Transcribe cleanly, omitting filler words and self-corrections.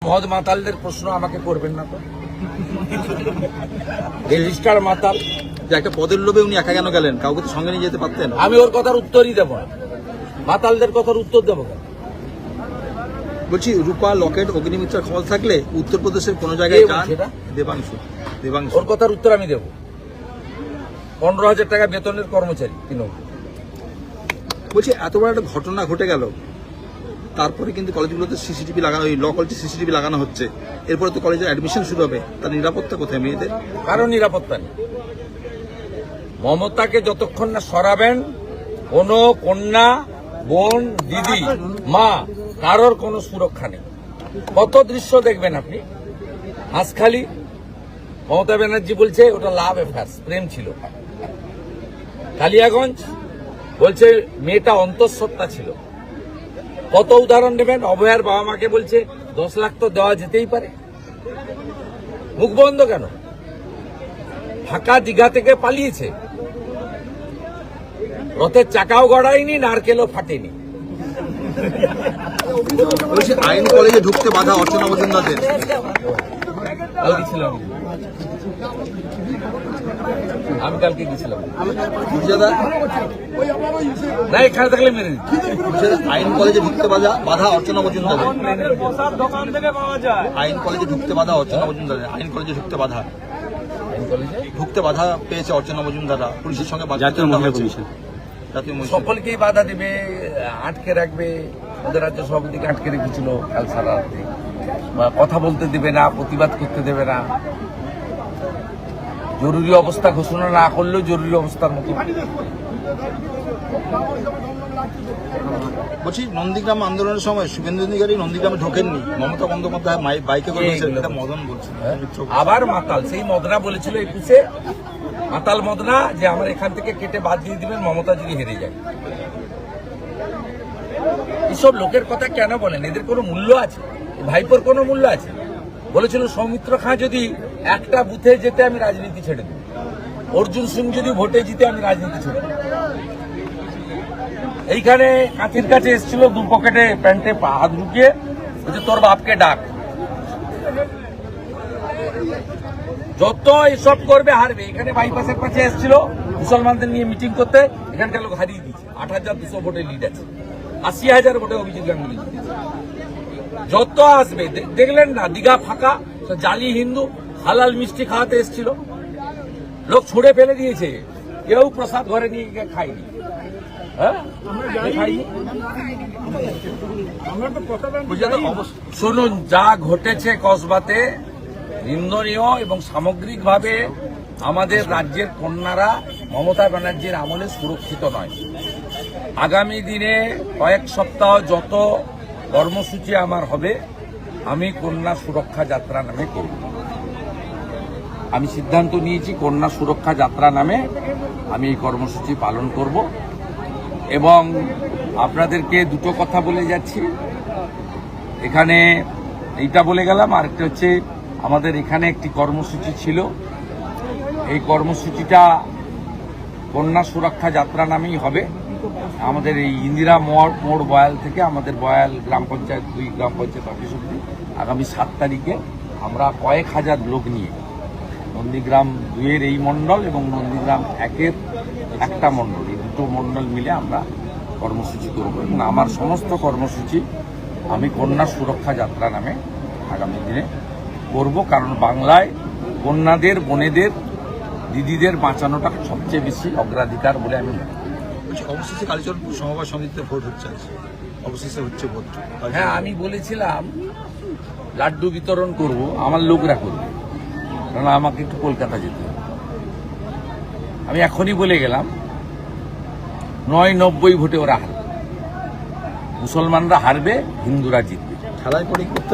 মদ মাতালদের প্রশ্ন আমাকে করবেন না তো। রেজিস্টার মাতাল যে একটা পদের লোভে উনি একা কেন গেলেন? কাউকে তো সঙ্গে নিয়ে যেতে পারতেন। আমি ওর কথার উত্তরই দেবো না, মাতালদের কথার উত্তর দেবো কেন? বলছি রূপা লকেট অগ্নিমিত্রার খবর থাকলে উত্তরপ্রদেশের কোন জায়গায় যান? দেবাংশু ওর কথার উত্তর আমি দেবো। 15,000 টাকা বেতনের কর্মচারী তৃণমূল। বলছি এত বড় একটা ঘটনা ঘটে গেল, তারপরে কিন্তু কলেজগুলোতে সিসিটিভি লাগানো, ওই ল কলেজে সিসিটিভি লাগানো হচ্ছে। এরপরে তো কলেজের অ্যাডমিশন শুরু হবে, তার নিরাপত্তা কোথায় মেয়েদের? কারো নিরাপত্তা নেই। মমতাকে যতক্ষণ না সরাবেন, কোনো কন্যা, বোন, দিদি, মা, কারোর কোনো সুরক্ষা নেই। কত দৃশ্য দেখবেন আপনি। হাঁসখালি মমতা ব্যানার্জি বলছে ওটা লাভ অ্যাফেয়ার্স, প্রেম ছিল। কালিয়াগঞ্জ বলছে মেয়েটা অন্তঃসত্ত্বা ছিল। কত উদাহরণ নেবেন? অভয়ার বাবা মাকে বলছে 10 লাখ তো দেওয়া যেতেই পারে। মুখ বন্ধ কেন? ফাঁকা দীঘা থেকে পালিয়েছে, রথের চাকাও গড়ায়নি, নারকেলও ফাটেনি। বলছি আইন কলেজে ঢুকতে বাধা অর্চনা মজুমদারদের। আমি কালকে গেছিলাম না, এখানে থাকলে মেরে দিত। আইন কলেজে ঢুকতে বাধা অর্চনা মজুমদারের। আইন কলেজে ঢুকতে বাধা অর্চনা মজুমদারের। আইন কলেজে ঢুকতে বাধা পেয়েছে অর্চনা মজুমদাররা, পুলিশের সঙ্গে জাতীয় মহিলা কমিশন। সকলকেই বাধা দিবে, আটকে রাখবে। ওদের রাজ্য সভাপতিকে আটকে রেখেছিল কাল সারা রাত্রে। কথা বলতে দেবে না, প্রতিবাদ করতে দেবে না। জরুরি অবস্থা ঘোষণা না করলেও জরুরি অবস্থার মতো। বলছি নন্দীগ্রাম আন্দোলনের সময় শুভেন্দু অধিকারী নন্দীগ্রামে ঢোকেননি, মমতা বন্দ্যোপাধ্যায় বাইকে করে মদন বলছিল। আবার মাতাল সেই মদনা বলেছিল 21-এ, মাতাল মদনা, যে আমার এখান থেকে কেটে বাদ দিয়ে দিবেন মমতা যদি হেরে যায়। এসব লোকের কথা কেন বলেন? এদের কোনো মূল্য আছে? ভাইপোর কোনো মূল্য আছে? বলেছিল সৌমিত্র খাঁ যদি একটা বুথে যেতে আমি রাজনীতি ছেড়ে দেব, অর্জুন সিং যদি ভোটে জিতে আমি রাজনীতি ছেড়ে দেব। এইখানে কাঁচির কাছে এসেছিল, দু পকেটে প্যান্টে হাত ঢুকিয়ে বলছে তোর বাপকে ডাক। যত এসব করবে হারবে। এখানে বাইপাসের কাছে এসেছিল মুসলমানদের নিয়ে মিটিং করতে, এখানকার লোক হারিয়ে দিচ্ছে। 8,200 ভোটে লিড আছে, 80,000 ভোটে অভিজিৎ গাঙ্গুলি জিতেছে। যত আসবে দেখলেন না, দীঘা ফাঁকা, জালি হিন্দু হালাল মিষ্টি খাওয়াতে এসেছিল, লোক ছুড়ে ফেলে দিয়েছে, কেউ প্রসাদ ঘরে নিয়ে গিয়ে খায়নি। শুনুন, যা ঘটেছে কসবাতে নিন্দনীয় এবং সামগ্রিকভাবে আমাদের রাজ্যের কন্যারা মমতা ব্যানার্জির আমলে সুরক্ষিত নয়। আগামী দিনে কয়েক সপ্তাহ যত কর্মসূচি আমার হবে, আমি কন্যা সুরক্ষা যাত্রা নামে করব। আমি সিদ্ধান্ত নিয়েছি কন্যা সুরক্ষা যাত্রা নামে আমি এই কর্মসূচি পালন করব। এবং আপনাদেরকে দুটো কথা বলে যাচ্ছি এখানে, এইটা বলে গেলাম। আরেকটা হচ্ছে, আমাদের এখানে একটি কর্মসূচি ছিল, এই কর্মসূচিটা কন্যা সুরক্ষা যাত্রা নামেই হবে। আমাদের এই ইন্দিরা মোড় বয়াল থেকে আমাদের বয়াল গ্রাম পঞ্চায়েত 2 গ্রাম পঞ্চায়েত অফিস অব্দি আগামী 7 তারিখে আমরা কয়েক হাজার লোক নিয়ে নন্দীগ্রাম 2-এর এই মণ্ডল এবং নন্দীগ্রাম 1-এর একটা মণ্ডল, এই দুটো মণ্ডল মিলে আমরা কর্মসূচি করব। এবং আমার সমস্ত কর্মসূচি আমি কন্যা সুরক্ষা যাত্রা নামে আগামী দিনে করব, কারণ বাংলায় কন্যাদের, বোনেদের, দিদিদের বাঁচানোটা সবচেয়ে বেশি অগ্রাধিকার বলে আমি মনে করি। অবশেষে কালীচরণপুর সমবায় সমিতিতে ভোট হচ্ছে, অবশেষে হচ্ছে ভোট। হ্যাঁ, আমি বলেছিলাম লাড্ডু বিতরণ করব, আমার লোকরা করবে, কারণ আমাকে একটু কলকাতা যেতে হবে। আমি এখনই বলে গেলাম 990 ভোটে ওরা হারবে, মুসলমানরা হারবে, হিন্দুরা জিতবে। খেলায় পরে করতে